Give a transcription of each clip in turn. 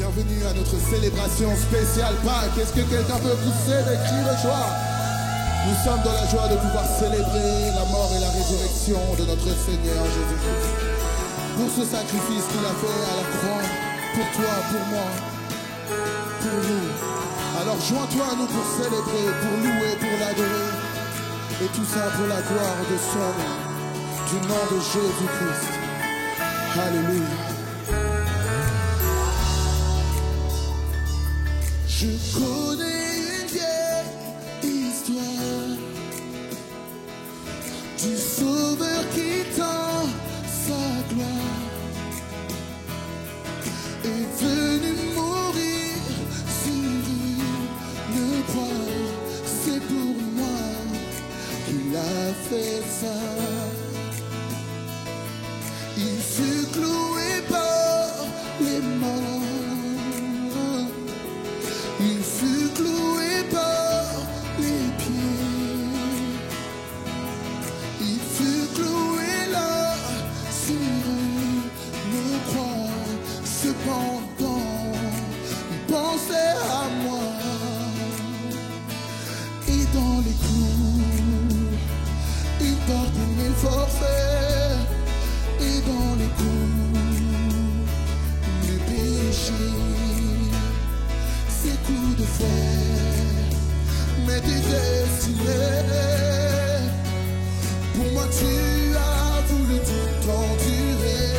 bienvenue à notre célébration spéciale Pâques. Est-ce que quelqu'un peut pousser des cris de joie? Nous sommes dans la joie de pouvoir célébrer la mort et la résurrection de notre Seigneur Jésus-Christ. Pour ce sacrifice qu'il a fait à la croix, pour toi, pour moi, pour nous. Alors joins-toi à nous pour célébrer, pour louer, pour l'adorer. Et tout ça pour la gloire de son nom, du nom de Jésus-Christ. Alléluia. Je connais une vieille histoire du Sauveur qui tend sa gloire, est venu mourir sur une croix. C'est pour moi qu'il a fait ça. Il fut cloué par les mains. Il fut cloué par les pieds. Il fut cloué là sur une croix. Cependant, il pensait à moi. Et dans les clous, il portait mes forfaits. Et dans les coups, mes péchés. Ces coups de fer m'étaient destinés. Pour moi tu as voulu tout endurer.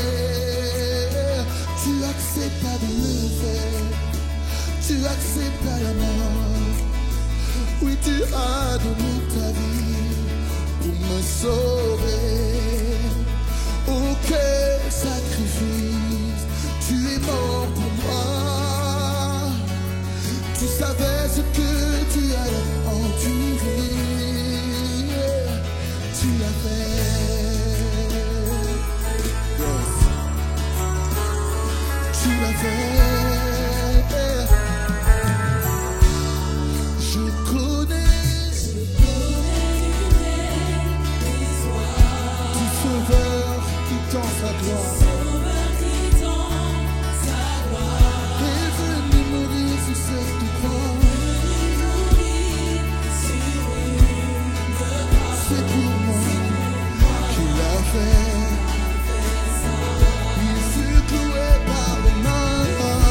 Tu acceptas de le faire. Tu acceptas la mort. Oui, tu as donné ta vie pour me sauver. Oh, quel sacrifice. Tu es mort pour moi. Tu savais ce que tu allais endurer. Tu l'as fait. Yes. Tu l'as fait. Je connais du Sauveur qui tend sa gloire. Il fut cloué par les mains.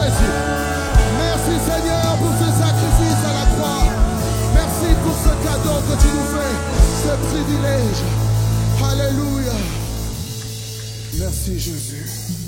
Jésus. Merci Seigneur pour ce sacrifice à la croix. Merci pour ce cadeau que tu nous fais, ce privilège. Alléluia. Merci Jésus.